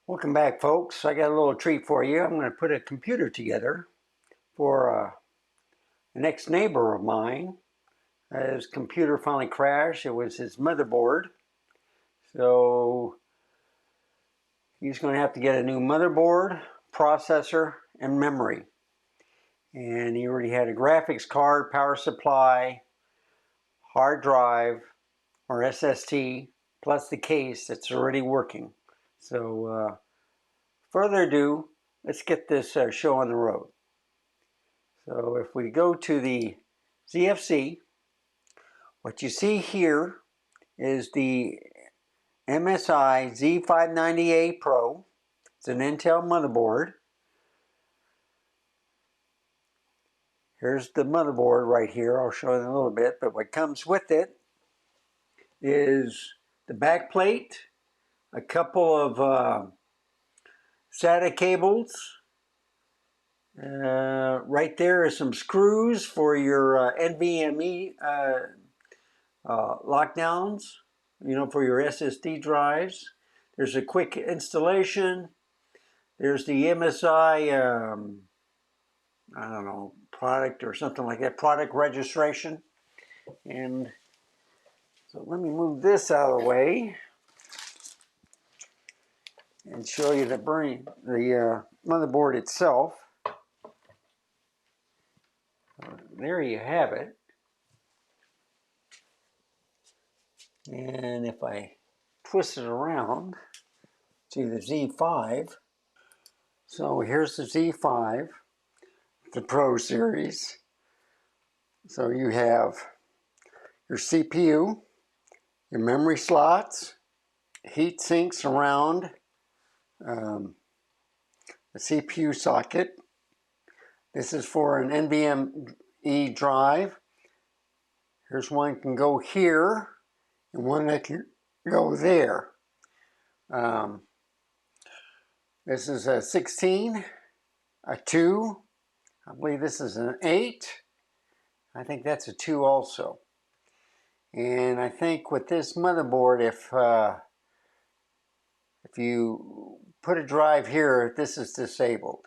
Welcome back, folks. I got a little treat for you. I'm going to put a computer together for an ex-neighbor of mine. His computer finally crashed. It was his motherboard. So he's going to have to get a new motherboard, processor, and memory. And he already had a graphics card, power supply, hard drive, or SSD, plus the case that's already working. So further ado, let's get this show on the road. So if we go to the ZFC, what you see here is the MSI Z590A Pro. It's an Intel motherboard. Here's the motherboard right here. I'll show you in a little bit, but what comes with it is the back plate, a couple of SATA cables. Right there is some screws for your NVMe lockdowns, for your SSD drives. There's a quick installation. There's the MSI, I don't know, product or something like that, product registration. And so let me move this out of the way and show you the motherboard itself. There you have it. And if I twist it around to the Z5, so here's the Z5, the Pro series. So you have your CPU, your memory slots, heat sinks around the CPU socket. This is for an NVMe drive. Here's one can go here and one that can go there. This is a 16, a 2. I believe this is an 8. I think that's a 2 also. And I think with this motherboard, if you put a drive here, this is disabled.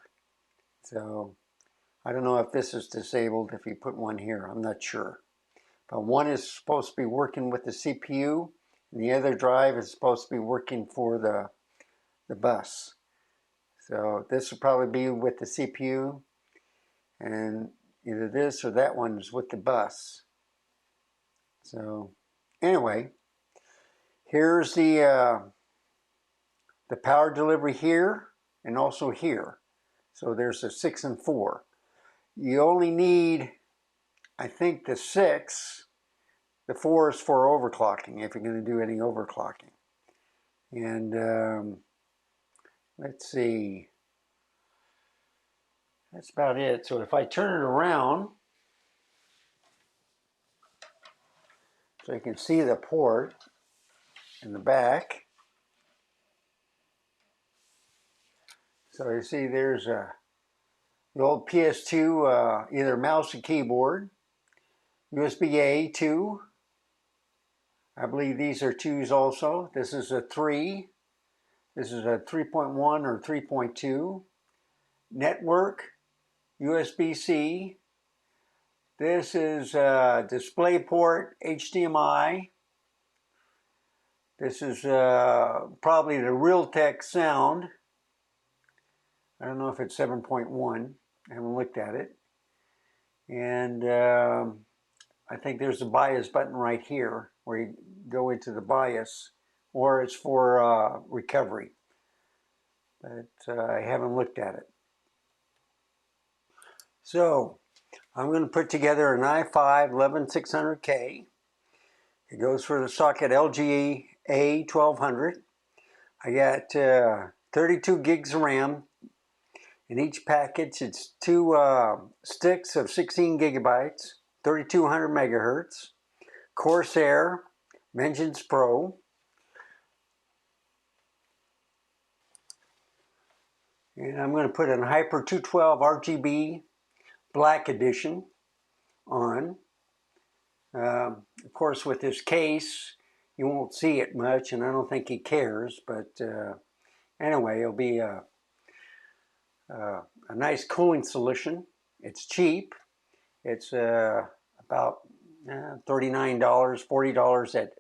So I don't know if this is disabled if you put one here. I'm not sure. But one is supposed to be working with the CPU, and the other drive is supposed to be working for the bus. So this will probably be with the CPU, and either this or that one is with the bus. So anyway, here's the power delivery here and also here. So there's a 6 and 4. You only need, I think, the 6. The 4 is for overclocking, if you're going to do any overclocking. And let's see. That's about it. So if I turn it around, so you can see the port in the back. So you see there's the old PS2, either mouse or keyboard, USB-A 2. I believe these are 2s also. This is a 3. This is a 3.1 or 3.2. Network, USB-C. This is DisplayPort, HDMI. This is probably the Realtek sound. I don't know if it's 7.1. I haven't looked at it. And I think there's a BIOS button right here where you go into the BIOS, or it's for recovery. But I haven't looked at it. So I'm going to put together an i5 11600K. It goes for the socket LG A1200. I got 32 gigs of RAM. In each package, it's 2 sticks of 16 gigabytes, 3200 megahertz, Corsair, Vengeance Pro. And I'm going to put an Hyper 212 RGB Black Edition on. Of course, with this case, you won't see it much, and I don't think he cares, but Anyway, it'll be a nice cooling solution. It's cheap. It's about $39, $40 at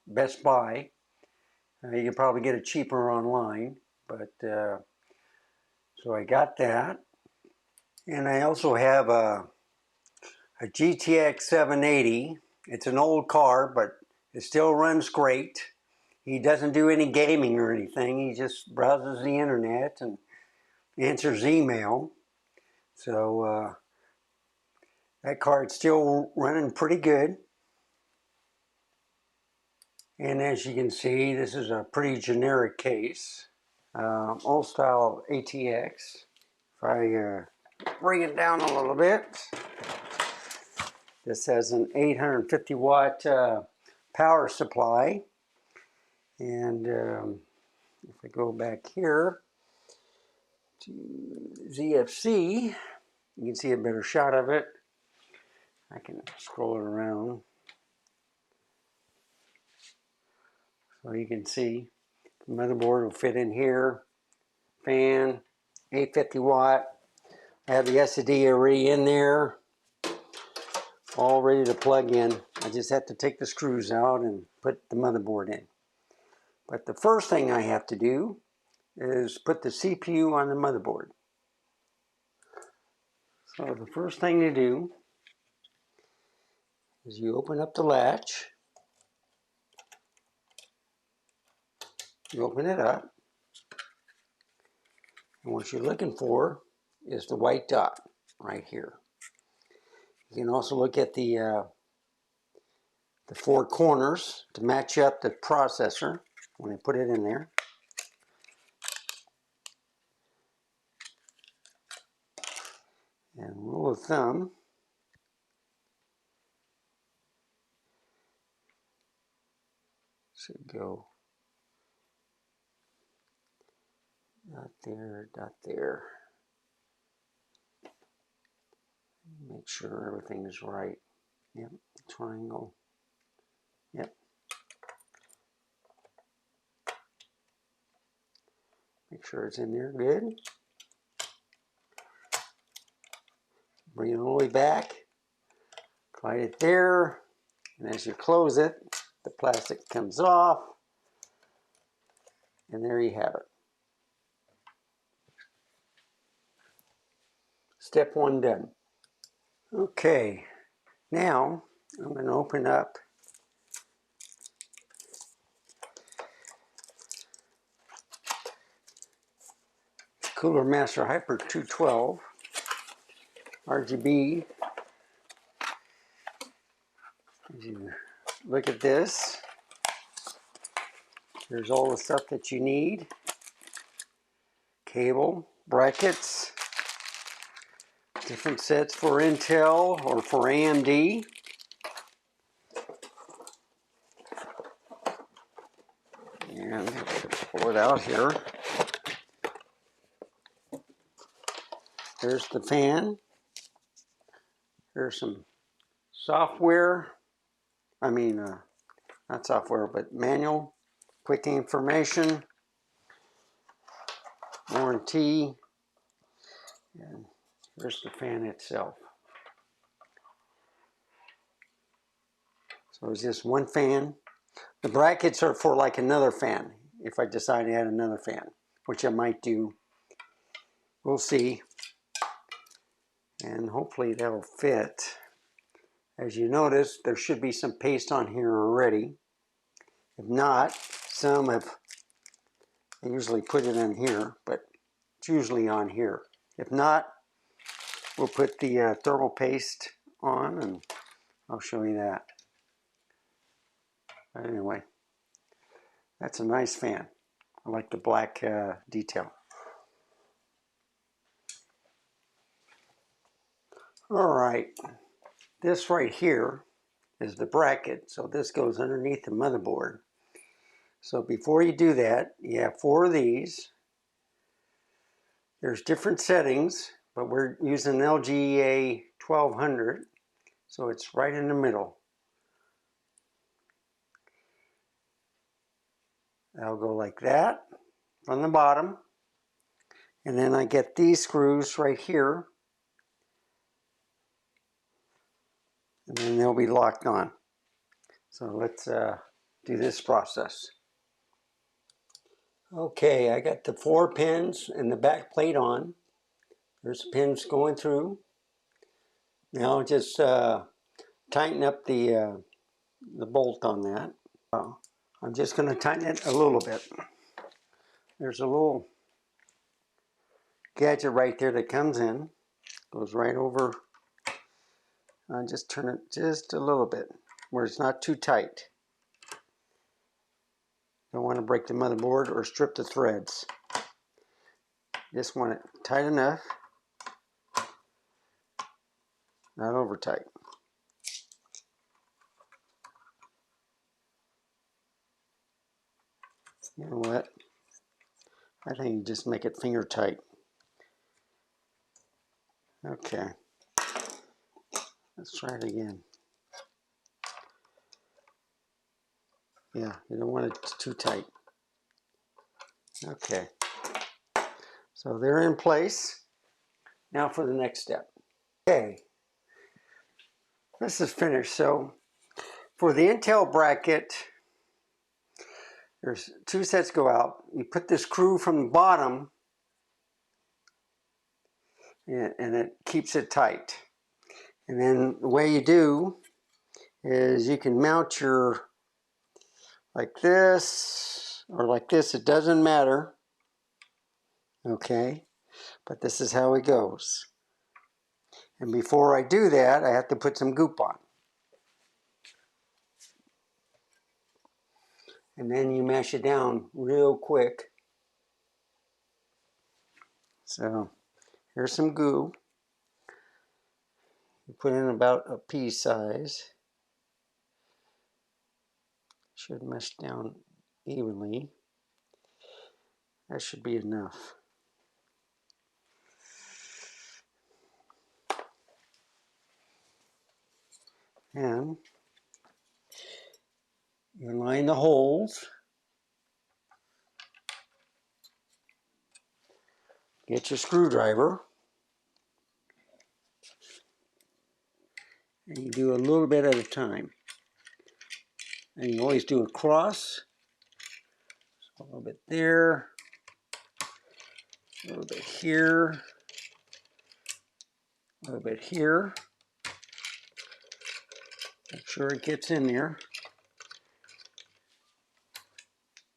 Best Buy. You can probably get it cheaper online, but so I got that. And I also have a GTX 780. It's an old car, but it still runs great. He doesn't do any gaming or anything. He just browses the internet and answers email. So that card's still running pretty good. And as you can see, this is a pretty generic case. Old style ATX. If I bring it down a little bit, this has an 850 watt power supply. And if I go back here to ZFC, you can see a better shot of it. I can scroll it around so you can see the motherboard will fit in here. Fan, 850 watt. I have the SSD already in there, all ready to plug in. I just have to take the screws out and put the motherboard in. But the first thing I have to do is put the CPU on the motherboard. So the first thing to do is you open up the latch. You open it up. And what you're looking for is the white dot right here. You can also look at the four corners to match up the processor when I put it in there. And rule of thumb, should go dot there, dot there. Make sure everything is right. Yep, triangle. Yep. Make sure it's in there good. Bring it all the way back. Slide it there. And as you close it, the plastic comes off. And there you have it. Step one done. Okay, now I'm going to open up Cooler Master Hyper 212 RGB. As you look at this, there's all the stuff that you need. Cable, brackets, different sets for Intel or for AMD. And pull it out here. There's the fan. There's some software. Not software, but manual, quick information, warranty, and here's the fan itself. So it's just one fan. The brackets are for like another fan, if I decide to add another fan, which I might do. We'll see. And hopefully that'll fit. As you notice, there should be some paste on here already. If not, I usually put it in here, but it's usually on here. If not, we'll put the thermal paste on and I'll show you that. But anyway, that's a nice fan. I like the black detail. All right, this right here is the bracket. So this goes underneath the motherboard. So before you do that, you have 4 of these. There's different settings, but we're using LGA 1200, so it's right in the middle. That'll go like that. from the bottom. And then I get these screws right here. And then they'll be locked on. So let's do this process. Okay, I got the 4 pins and the back plate on. There's the pins going through. Now just tighten up the bolt on that. I'm just going to tighten it a little bit. There's a little gadget right there that comes in. Goes right over. Just turn it just a little bit where it's not too tight. Don't want to break the motherboard or strip the threads. Just want it tight enough, not over tight. You know what? I think you just make it finger tight. Okay. Let's try it again. Yeah, you don't want it too tight. Okay. So they're in place. Now for the next step. Okay. This is finished. So for the Intel bracket, there's 2 sets go out. You put this screw from the bottom and it keeps it tight. And then the way you do is you can mount your like this or like this. It doesn't matter. Okay. But this is how it goes. And before I do that, I have to put some goop on. And then you mash it down real quick. So here's some goo. You put in about a pea size. Should mesh down evenly. That should be enough. And you line the holes. Get your screwdriver. And you do a little bit at a time. And you always do a cross. So a little bit there. A little bit here. A little bit here. Make sure it gets in there.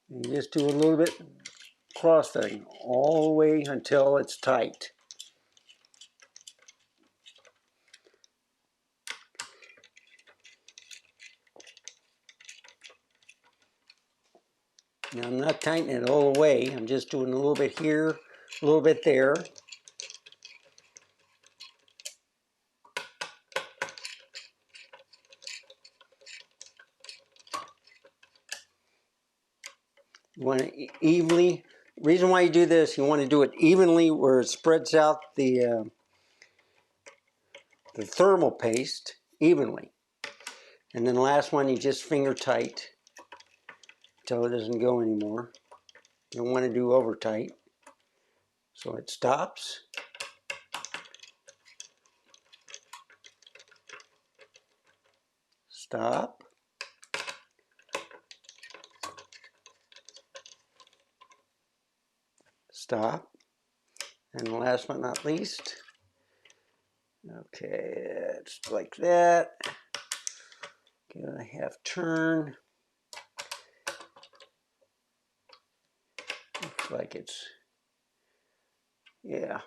And you just do a little bit cross thing all the way until it's tight. Now I'm not tightening it all the way. I'm just doing a little bit here, a little bit there. You want to evenly. Reason why you do this, you want to do it evenly where it spreads out the thermal paste evenly. And then the last one, you just finger tight until it doesn't go anymore. You don't want to do over tight. So it stops. Stop. Stop. And last but not least, okay, it's like that. Give it a half turn. Looks like it's, yeah.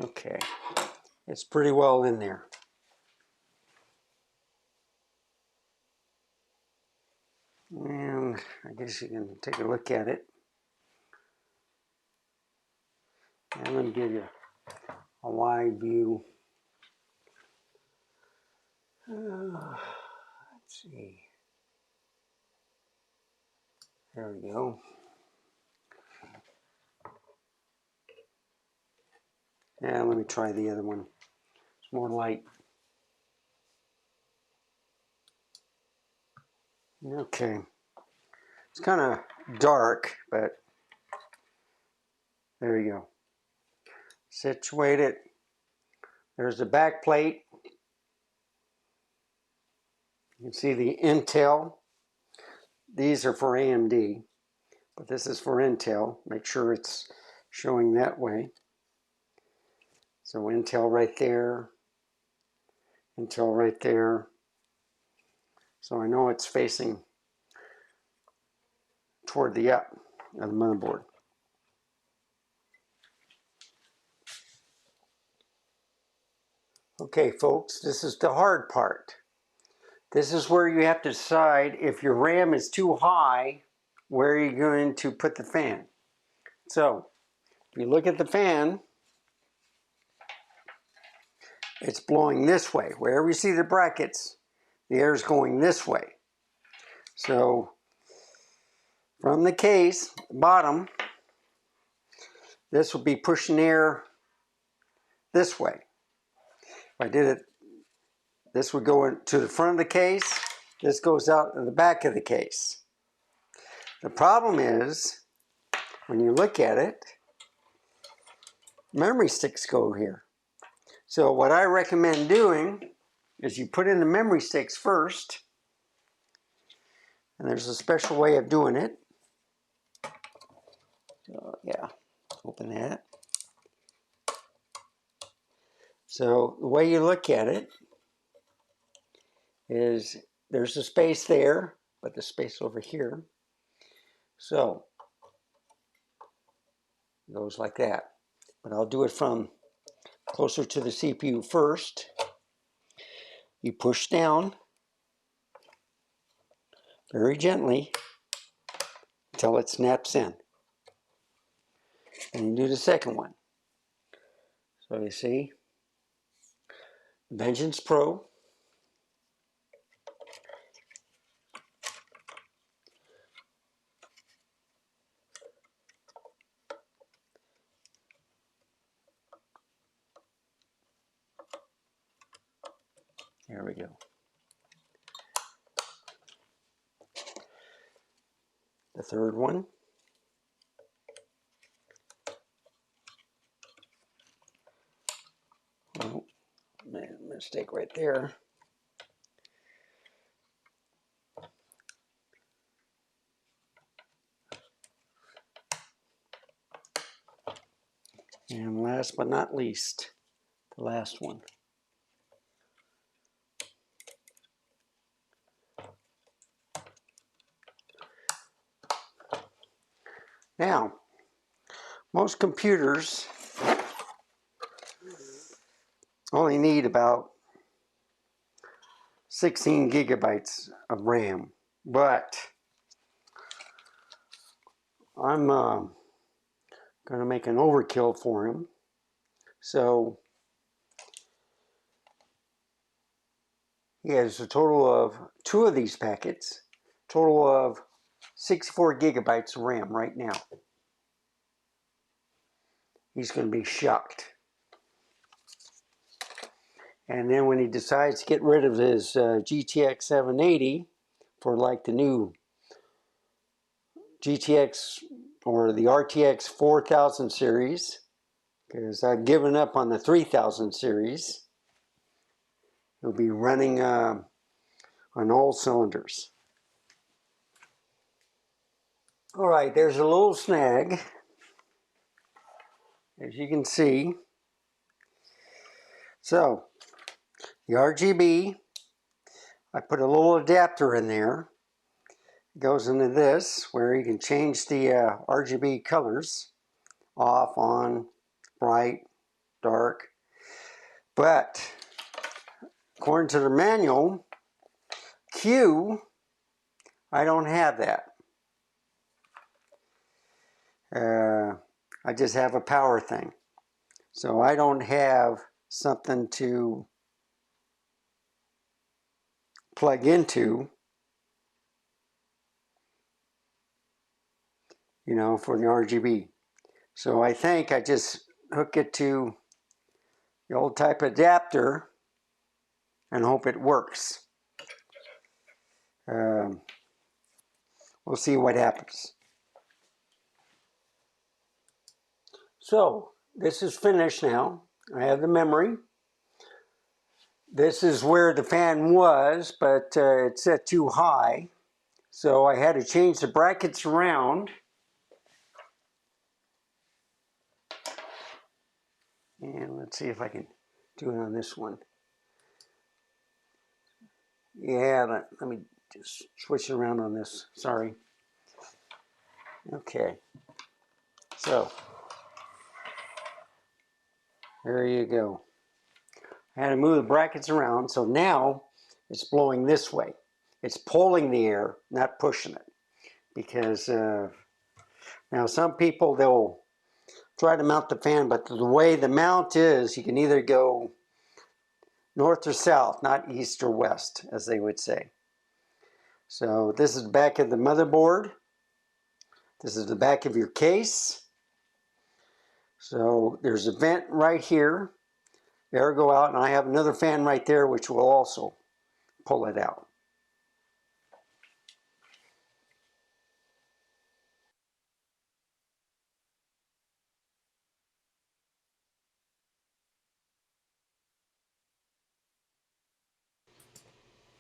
Okay, it's pretty well in there. And I guess you can take a look at it. And let me give you a wide view. Let's see. There we go. Yeah, let me try the other one. It's more light. Okay. It's kind of dark, but there you go. Situate it. There's the back plate. You can see the Intel. These are for AMD, but this is for Intel. Make sure it's showing that way. So Intel right there, Intel right there. So I know it's facing toward the up of the motherboard. Okay, folks, this is the hard part. This is where you have to decide if your RAM is too high, where are you going to put the fan? So, if you look at the fan, it's blowing this way. Wherever you see the brackets, the air is going this way. So, from the case, bottom, this will be pushing air this way. If I did it, this would go into the front of the case, this goes out to the back of the case. The problem is, when you look at it, memory sticks go here. So what I recommend doing is you put in the memory sticks first, and there's a special way of doing it. So yeah, open that. So the way you look at it is there's a space there, but the space over here. So it goes like that. But I'll do it from closer to the CPU first. You push down very gently until it snaps in. And you do the second one. So you see, Vengeance Pro. There we go. The third one. Oh, mistake right there. And last but not least, the last one. Now, most computers only need about 16 gigabytes of RAM, but I'm going to make an overkill for him. So he has a total of 2 of these packets, total of 64 gigabytes of RAM right now. He's going to be shocked. And then when he decides to get rid of his GTX 780 for like the new GTX or the RTX 4000 series, because I've given up on the 3000 series, he'll be running on all cylinders. All right, there's a little snag, as you can see. So, the RGB, I put a little adapter in there. It goes into this, where you can change the RGB colors, off, on, bright, dark. But, according to the manual, Q, I don't have that. I just have a power thing. So I don't have something to plug into, you know, for the RGB. So I think I just hook it to the old type adapter and hope it works. We'll see what happens. So this is finished now. I have the memory. This is where the fan was, but it's set too high. So I had to change the brackets around. And let's see if I can do it on this one. Yeah, let me just switch it around on this. Sorry. Okay. So there you go. I had to move the brackets around, so now it's blowing this way. It's pulling the air, not pushing it. Because now some people, they'll try to mount the fan, but the way the mount is, you can either go north or south, not east or west, as they would say. So this is the back of the motherboard. This is the back of your case. So there's a vent right here. The air go out, and I have another fan right there, which will also pull it out.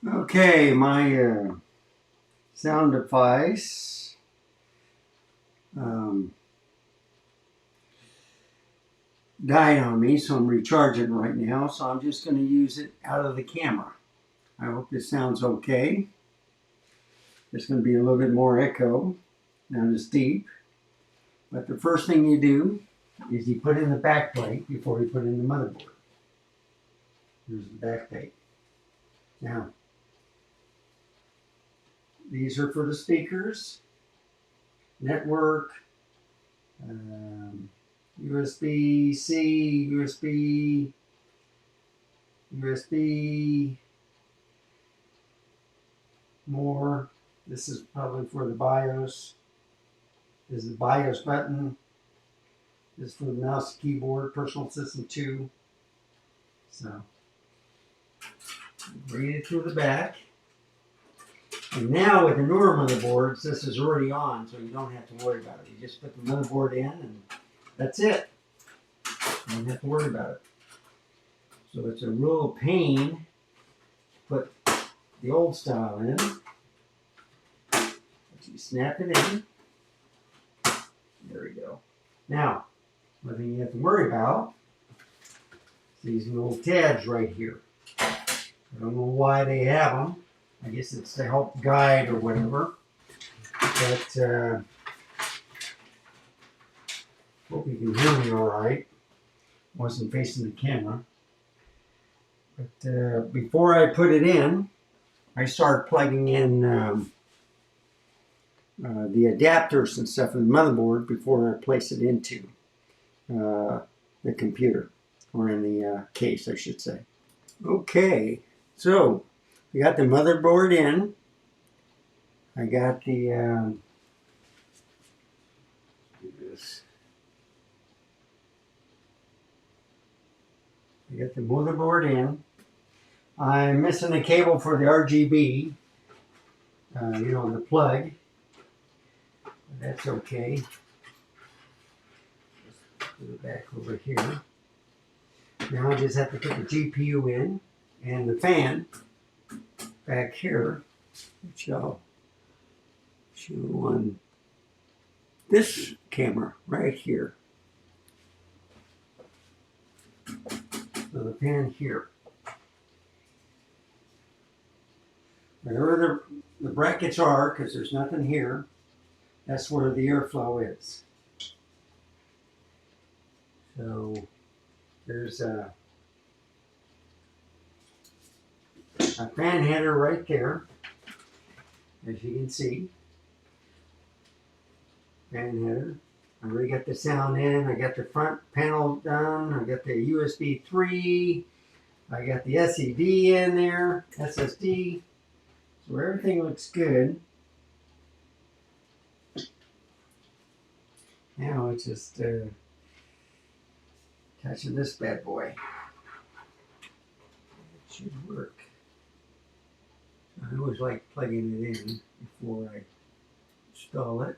Okay, my sound device died on me, so I'm recharging right now. So I'm just going to use it out of the camera. I hope this sounds okay. There's going to be a little bit more echo, not as deep. But the first thing you do is you put in the back plate before you put in the motherboard. Here's the back plate. Now, these are for the speakers, network, USB-C, USB, more. This is probably for the BIOS. This is the BIOS button. This is for the mouse, keyboard, personal system 2. So, bring it through the back. And now with the newer motherboards, this is already on, so you don't have to worry about it. You just put the motherboard in and that's it. You don't have to worry about it. So it's a real pain to put the old style in. But you snap it in. There we go. Now, one thing you have to worry about is these little tabs right here. I don't know why they have them. I guess it's to help guide or whatever. But hope you can hear me all right. Wasn't facing the camera. But before I put it in, I start plugging in the adapters and stuff in the motherboard before I place it into the computer, or in the case, I should say. Okay, so we got the motherboard in. I got the I got the motherboard in. I'm missing the cable for the RGB, the plug. That's okay. Just put it back over here. Now I just have to put the GPU in and the fan back here, which I'll show on this camera right here. So the fan here. Wherever the brackets are, because there's nothing here, that's where the airflow is. So there's a fan header right there, as you can see. Fan header. I already got the sound in. I got the front panel done. I got the USB 3. I got the SSD in there. SSD. So everything looks good. Now it's just touching this bad boy. It should work. I always like plugging it in before I install it.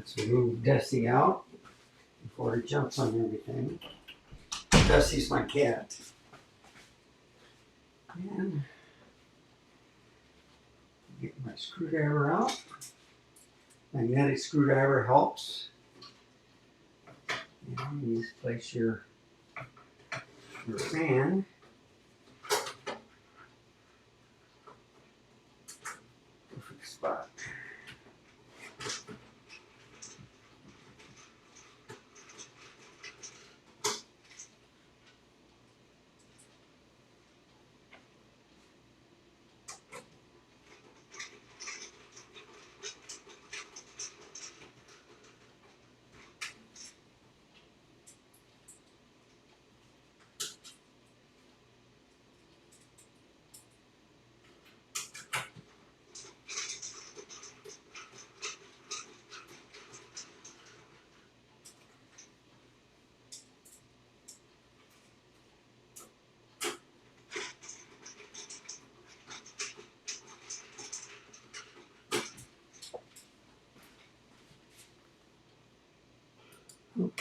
Let's move Dusty out before it jumps on everything. Dusty's my cat. And get my screwdriver out. Magnetic screwdriver helps. And you just place your fan. Perfect spot.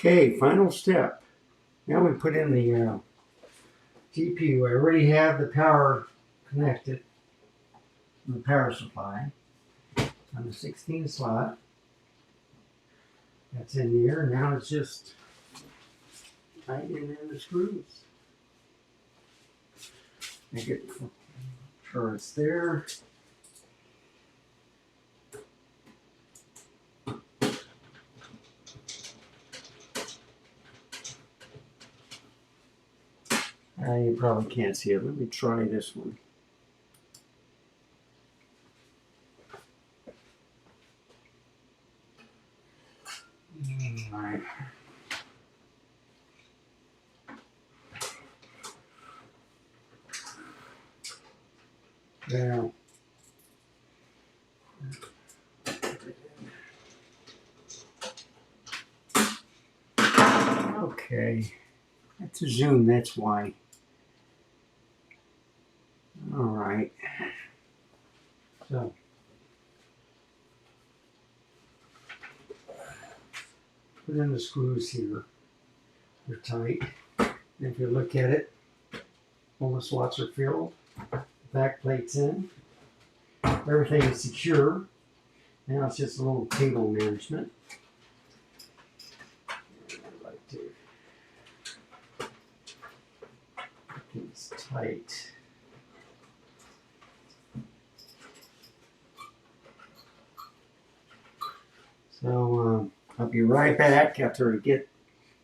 Okay, final step. Now we put in the GPU. I already have the power connected, the power supply on the 16 slot. That's in there. Now it's just tightening in the screws. Make it sure it's there. You probably can't see it. Let me try this one. All right. Now, okay. That's a zoom, that's why. All right. So, put in the screws here. They're tight. And if you look at it, all the slots are filled. Back plate's in. Everything is secure. Now it's just a little cable management. I'd like to keep it tight. So I'll be right back after I get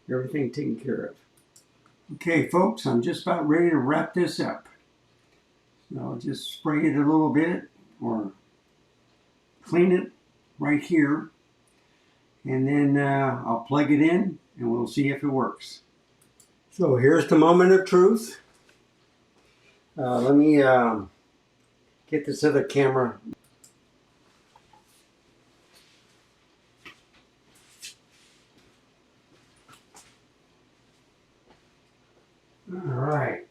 everything taken care of. Okay, folks, I'm just about ready to wrap this up. So I'll just spray it a little bit or clean it right here. And then I'll plug it in and we'll see if it works. So here's the moment of truth. Let me get this other camera. All right.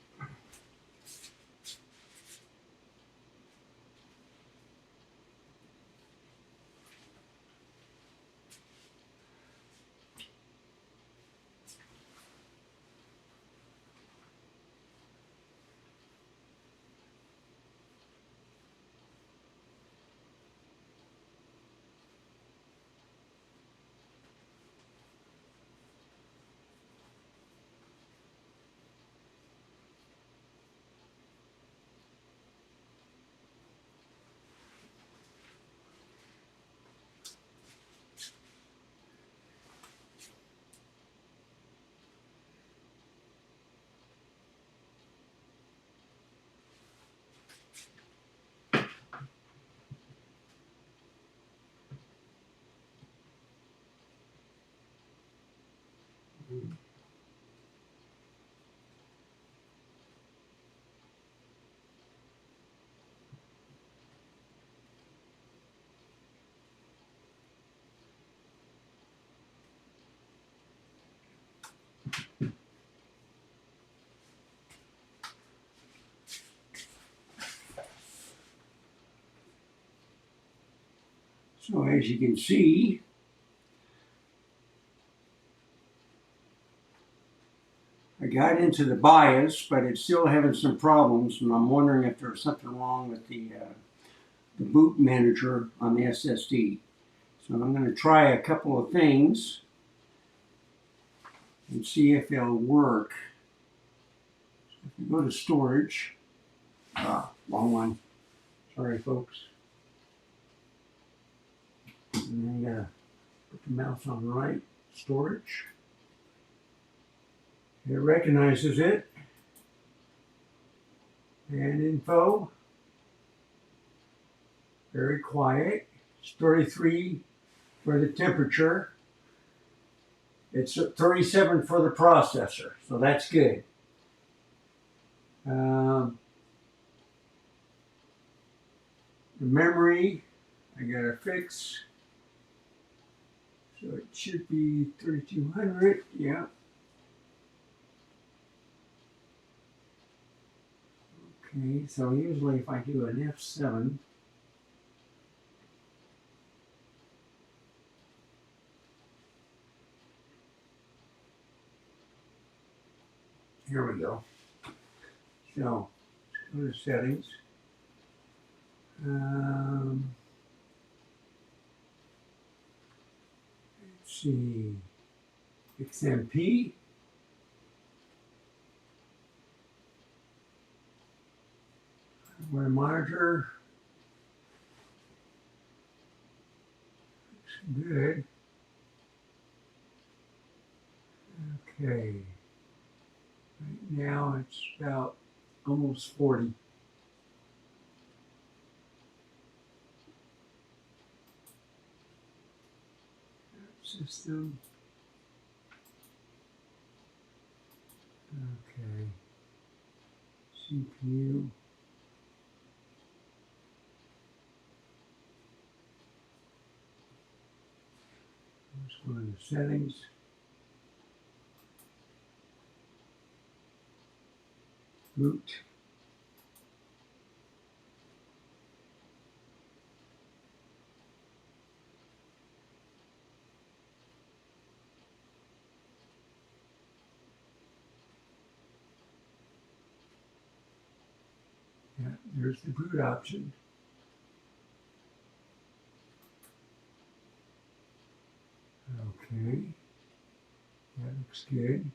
So as you can see, got into the BIOS, but it's still having some problems, and I'm wondering if there's something wrong with the boot manager on the SSD. So I'm going to try a couple of things and see if they'll work. If you go to storage, wrong one. Sorry, folks. And then you gotta put the mouse on the right storage. It recognizes it. And info. Very quiet. It's 33 for the temperature. It's 37 for the processor, so that's good. The memory, I gotta fix. So it should be 3200, yeah. Okay, so usually if I do an F7, here we go. So, go to settings. Let's see, XMP. Hardware monitor. Looks good. Okay. Right now it's about almost 40. System. Okay. CPU. Let's go into settings. Boot. Yeah, there's the boot option. Okay. That looks good.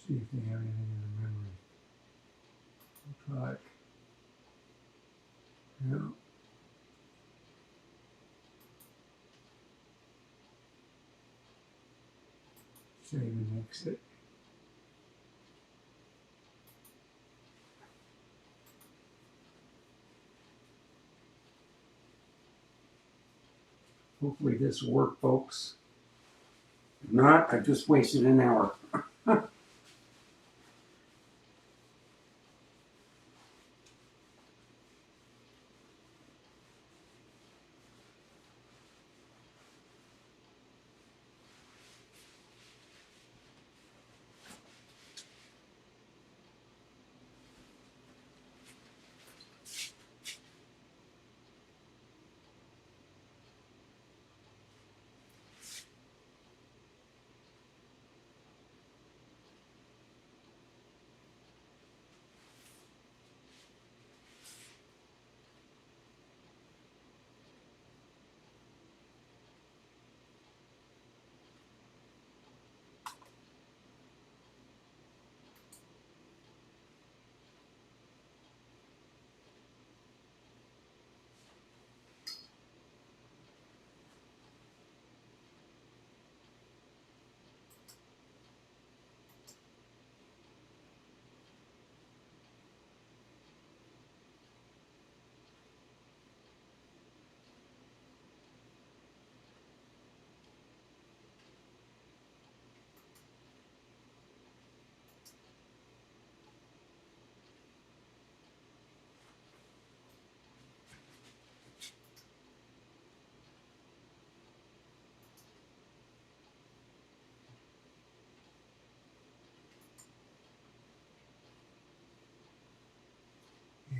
See if they have anything in the memory. Product. No. Save and exit. Hopefully this will work, folks. If not, I just wasted an hour.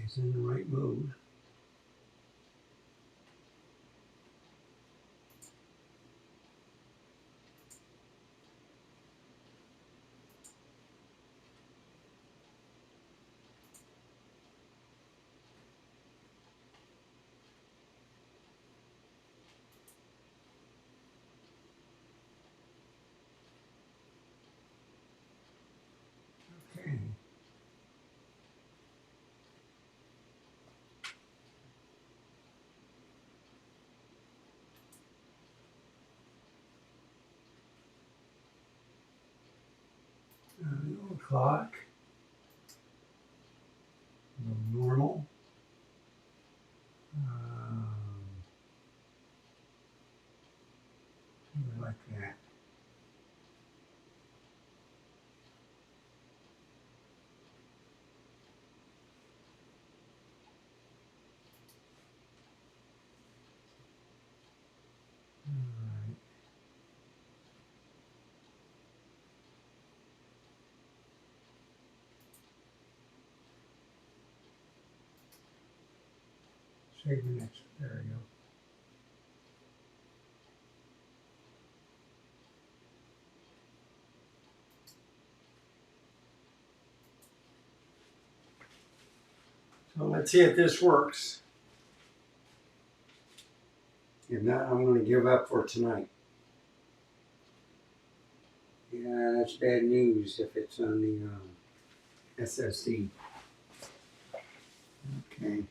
it's in the right mode. Okay. The old clock, normal. Like that. Alright. Save the next. There we go. So let's see if this works. If not, I'm going to give up for tonight. Yeah, that's bad news if it's on the SSD. Okay.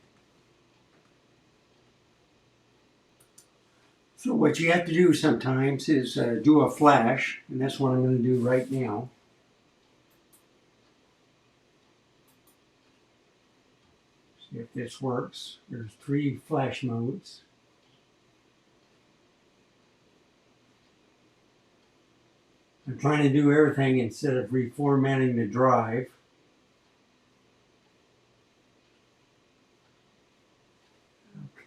So what you have to do sometimes is do a flash, and that's what I'm going to do right now. See if this works. There's 3 flash modes. I'm trying to do everything instead of reformatting the drive.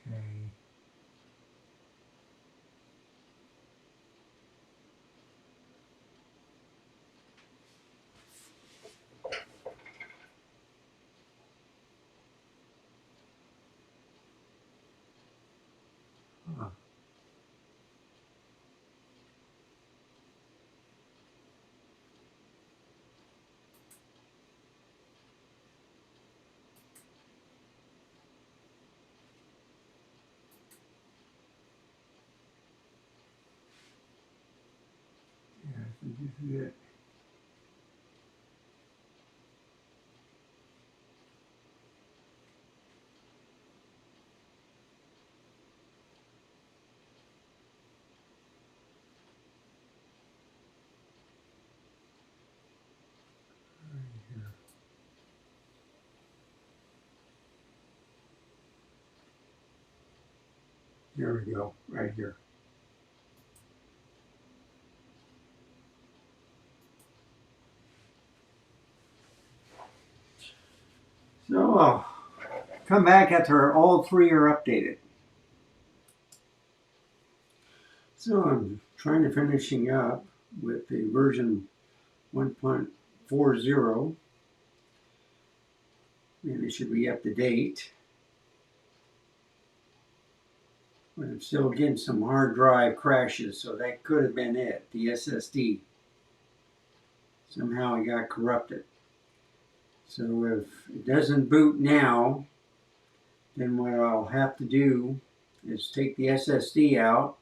Okay. Huh. Yeah, so this is it. Here we go, right here. So I'll come back after all 3 are updated. So I'm trying to finishing up with the version 1.40, and it should be up to date. But I'm still getting some hard drive crashes, so that could have been it, the SSD. Somehow it got corrupted. So if it doesn't boot now, then what I'll have to do is take the SSD out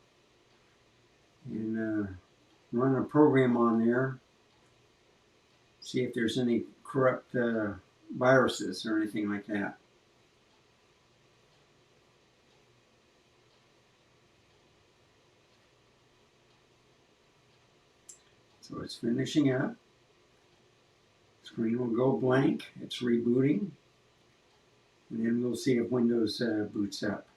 and run a program on there, see if there's any corrupt viruses or anything like that. So it's finishing up. Screen will go blank. It's rebooting. And then we'll see if Windows boots up.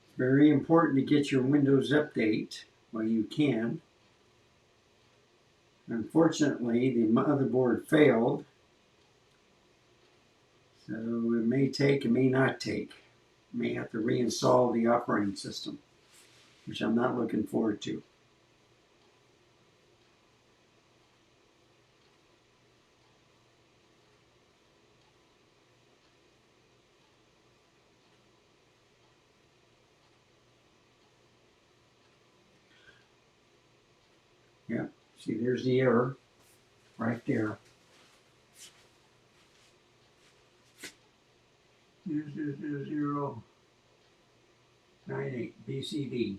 It's very important to get your Windows update while you can. Unfortunately, the motherboard failed. So it may take, it may not take. You may have to reinstall the operating system, which I'm not looking forward to. See, there's the error right there. 098 BCD.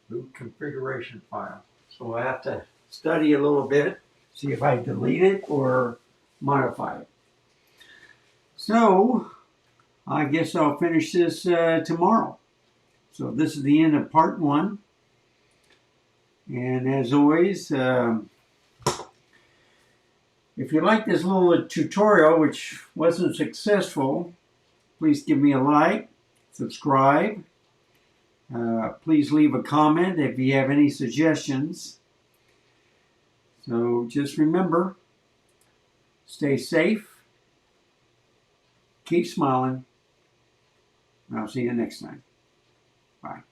Boot configuration file. So I have to study a little bit, see if I delete it or modify it. So I guess I'll finish this tomorrow. So this is the end of part 1. And as always, if you like this little tutorial, which wasn't successful, please give me a like, subscribe. Please leave a comment if you have any suggestions. So just remember, stay safe, keep smiling, and I'll see you next time. Bye.